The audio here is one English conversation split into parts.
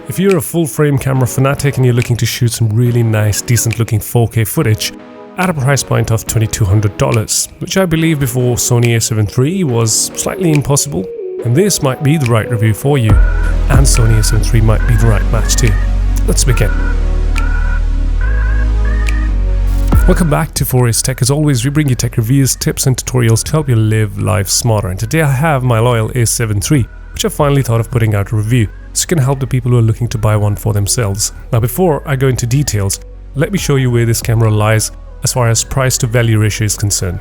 If you're a full-frame camera fanatic and you're looking to shoot some really nice, decent-looking 4K footage at a price point of $2,200, which I believe before Sony A7 Riii was slightly impossible, and this might be the right review for you, and Sony A7 Riii might be the right match too. Let's begin. Welcome back to 4A's Tech. As always, we bring you tech reviews, tips and tutorials to help you live life smarter, and today I have my loyal A7 Riii, which I finally thought of putting out a review. This can help the people who are looking to buy one for themselves. Now before I go into details, let me show you where this camera lies as far as price to value ratio is concerned.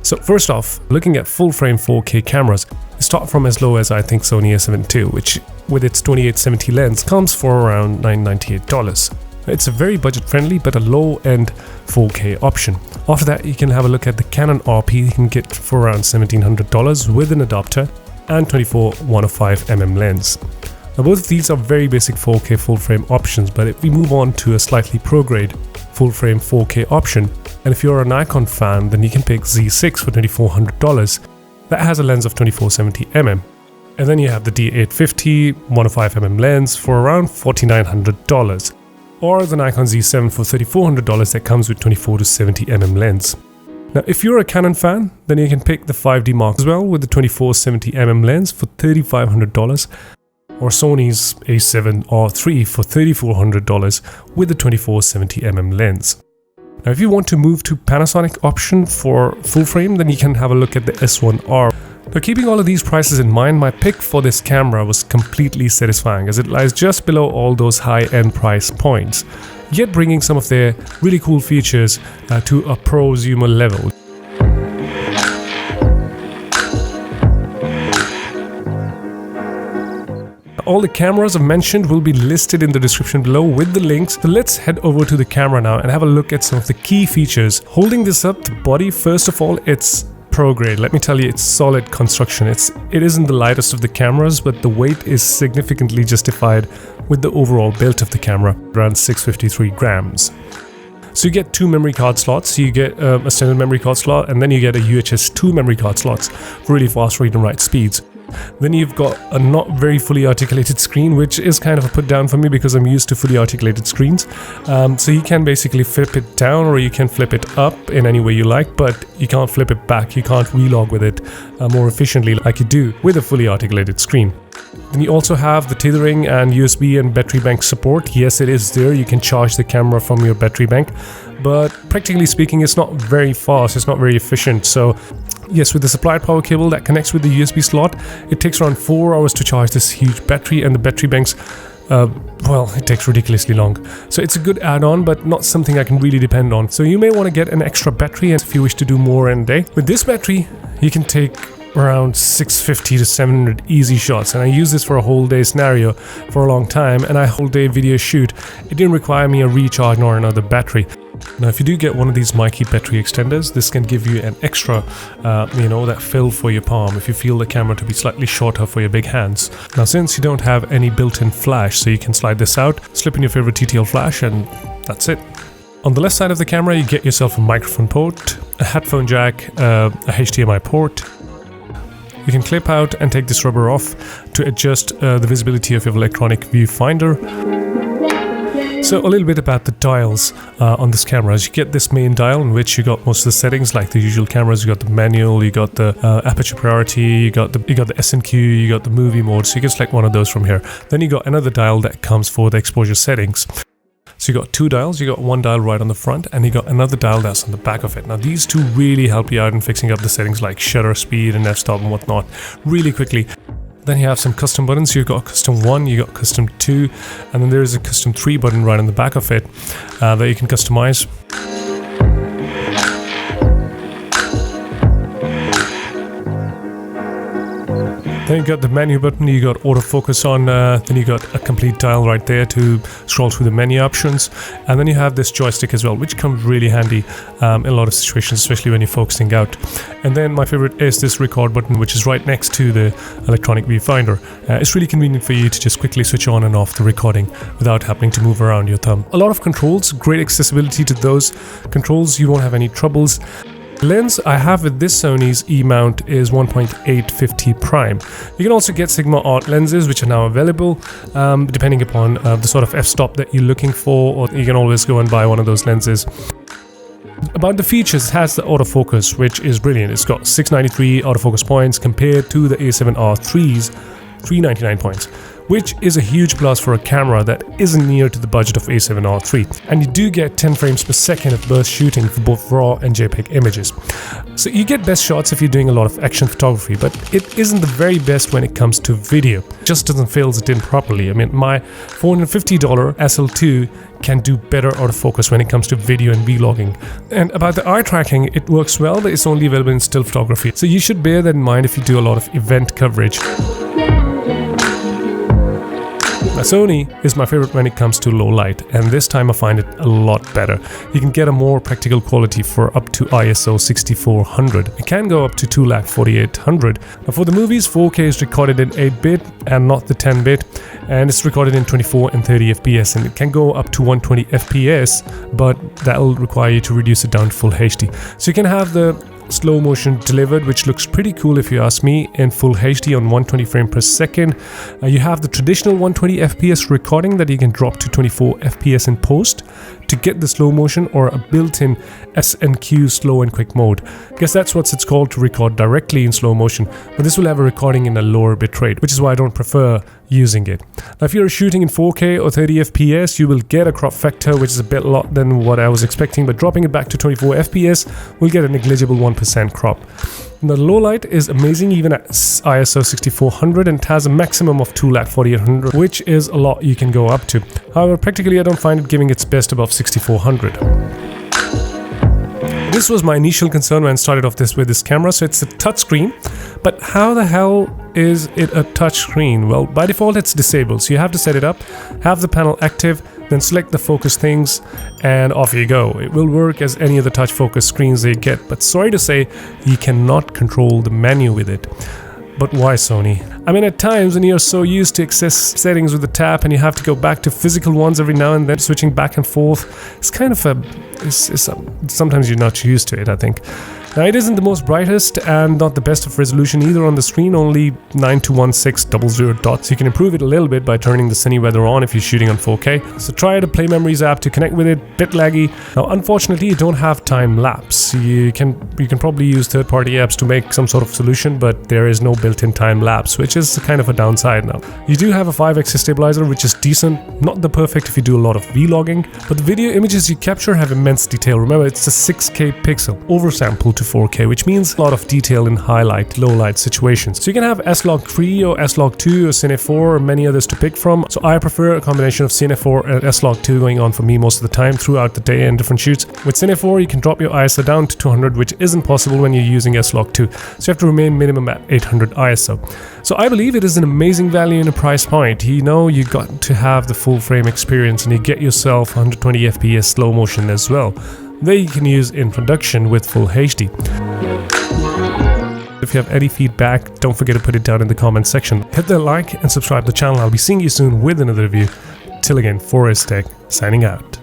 So first off, looking at full frame 4K cameras, they start from as low as I think Sony A7 II, which with its 2870 lens comes for around $998. It's a very budget friendly but a low end 4K option. After that you can have a look at the Canon RP you can get for around $1,700 with an adapter and 24-105mm lens. Now both of these are very basic 4K full frame options, but if we move on to a slightly pro grade full frame 4K option, and if you're a Nikon fan, then you can pick Z6 for $2,400. That has a lens of 24-70mm. And then you have the D850 105mm lens for around $4,900. Or the Nikon Z7 for $3,400 that comes with 24-70mm lens. Now if you're a Canon fan, then you can pick the 5D Mark as well with the 24-70mm lens for $3,500. Or Sony's A7R3 for $3,400 with the 24-70mm lens. Now if you want to move to Panasonic option for full frame, then you can have a look at the S1R. Now keeping all of these prices in mind, my pick for this camera was completely satisfying as it lies just below all those high-end price points, yet bringing some of their really cool features to a prosumer level. All the cameras I've mentioned will be listed in the description below with the links. So let's head over to the camera now and have a look at some of the key features. Holding this up, the body, first of all, it's pro grade. Let me tell you, it's solid construction. It isn't the lightest of the cameras, but the weight is significantly justified with the overall build of the camera, around 653 grams. So you get two memory card slots. You get a standard memory card slot, and then you get a UHS 2 memory card slots for really fast read and write speeds. Then you've got a not very fully articulated screen, which is kind of a put down for me because I'm used to fully articulated screens. So you can basically flip it down or you can flip it up in any way you like, but you can't flip it back. You can't relog with it more efficiently like you do with a fully articulated screen. Then you also have the tethering and USB and battery bank support. Yes, it is there. You can charge the camera from your battery bank, but practically speaking, it's not very fast. It's not very efficient. So yes, with the supplied power cable that connects with the USB slot, it takes around 4 hours to charge this huge battery, and the battery banks, well, it takes ridiculously long. So it's a good add-on, but not something I can really depend on. So you may want to get an extra battery if you wish to do more in a day. With this battery, you can take around 650 to 700 easy shots, and I use this for a whole day scenario for a long time, and a whole day video shoot. It didn't require me a recharge nor another battery. Now if you do get one of these mic battery extenders, this can give you an extra that fill for your palm if you feel the camera to be slightly shorter for your big hands. Now since you don't have any built-in flash, so you can slide this out, slip in your favorite TTL flash, and that's it. On the left side of the camera you get yourself a microphone port, a headphone jack, a HDMI port. You can clip out and take this rubber off to adjust the visibility of your electronic viewfinder. So a little bit about the dials on this camera. As you get this main dial in which you got most of the settings like the usual cameras. You got the manual, you got the aperture priority, you got the SNQ, you got the movie mode. So you can select one of those from here. Then you got another dial that comes for the exposure settings. So you got two dials, you got one dial right on the front and you got another dial that's on the back of it. Now these two really help you out in fixing up the settings like shutter speed and f-stop and whatnot really quickly. Then you have some custom buttons. You've got custom 1, you got custom 2, and then there is a custom 3 button right on the back of it that you can customize. Then you got the menu button, you got autofocus on, then you got a complete dial right there to scroll through the menu options, and then you have this joystick as well, which comes really handy in a lot of situations, especially when you're focusing out. And then my favorite is this record button, which is right next to the electronic viewfinder. It's really convenient for you to just quickly switch on and off the recording without having to move around your thumb. A lot of controls, great accessibility to those controls, you won't have any troubles. The lens I have with this Sony's E-mount is 1.850 prime. You can also get Sigma Art lenses, which are now available, depending upon the sort of f-stop that you're looking for, or you can always go and buy one of those lenses. About the features, it has the autofocus, which is brilliant. It's got 693 autofocus points compared to the A7R3's 399 points, which is a huge plus for a camera that isn't near to the budget of A7R3. And you do get 10 frames per second of burst shooting for both RAW and JPEG images. So you get best shots if you're doing a lot of action photography, but it isn't the very best when it comes to video. It just doesn't fill it in properly. I mean, my $450 SL2 can do better autofocus when it comes to video and vlogging. And about the eye tracking, it works well, but it's only available in still photography. So you should bear that in mind if you do a lot of event coverage. Now, Sony is my favorite when it comes to low light, and this time I find it a lot better. You can get a more practical quality for up to ISO 6400. It can go up to 2,4800. Now, for the movies, 4K is recorded in 8-bit and not the 10-bit, and it's recorded in 24 and 30 FPS, and it can go up to 120 FPS, but that'll require you to reduce it down to full HD. So you can have the slow motion delivered, which looks pretty cool if you ask me, in full HD on 120 frames per second. You have the traditional 120 FPS recording that you can drop to 24 FPS in post to get the slow motion, or a built-in SNQ slow and quick mode. I guess that's what it's called, to record directly in slow motion, but this will have a recording in a lower bitrate, which is why I don't prefer using it. Now, if you're shooting in 4K or 30 FPS, you will get a crop factor which is a bit lot than what I was expecting, but dropping it back to 24 FPS will get a negligible 1% crop. Now, the low light is amazing even at ISO 6400, and it has a maximum of 2,4800, which is a lot you can go up to. However, practically I don't find it giving its best above 6400. This was my initial concern when I started off with this camera. So it's a touchscreen, but how the hell is it a touchscreen? Well, by default it's disabled, so you have to set it up, have the panel active, then select the focus things, and off you go. It will work as any of the touch focus screens they get, but sorry to say, you cannot control the menu with it. But why, Sony? I mean, at times when you're so used to access settings with the tap and you have to go back to physical ones every now and then, switching back and forth, it's kind of sometimes you're not used to it, I think. Now, it isn't the most brightest and not the best of resolution either on the screen, only 9216000 dots. You can improve it a little bit by turning the cine weather on if you're shooting on 4K. So try the Play Memories app to connect with it, bit laggy. Now, unfortunately, you don't have time lapse. You can probably use third-party apps to make some sort of solution, but there is no built-in time lapse, which is kind of a downside now. You do have a 5x stabilizer, which is decent, not the perfect if you do a lot of vlogging, but the video images you capture have immense detail. Remember, it's a 6K pixel oversampled to 4K, which means a lot of detail in highlight, low light situations. So you can have S-Log3 or S-Log2 or Cine 4 or many others to pick from. So I prefer a combination of Cine 4 and S-Log2 going on for me most of the time throughout the day in different shoots. With Cine 4, you can drop your ISO down to 200, which isn't possible when you're using S-Log2. So you have to remain minimum at 800 ISO. So I believe it is an amazing value in a price point. You know, you got to have the full frame experience, and you get yourself 120 FPS slow motion as well. That you can use in production with full HD. If you have any feedback, don't forget to put it down in the comments section. Hit the like and subscribe to the channel. I'll be seeing you soon with another review. Till again, Forest Tech signing out.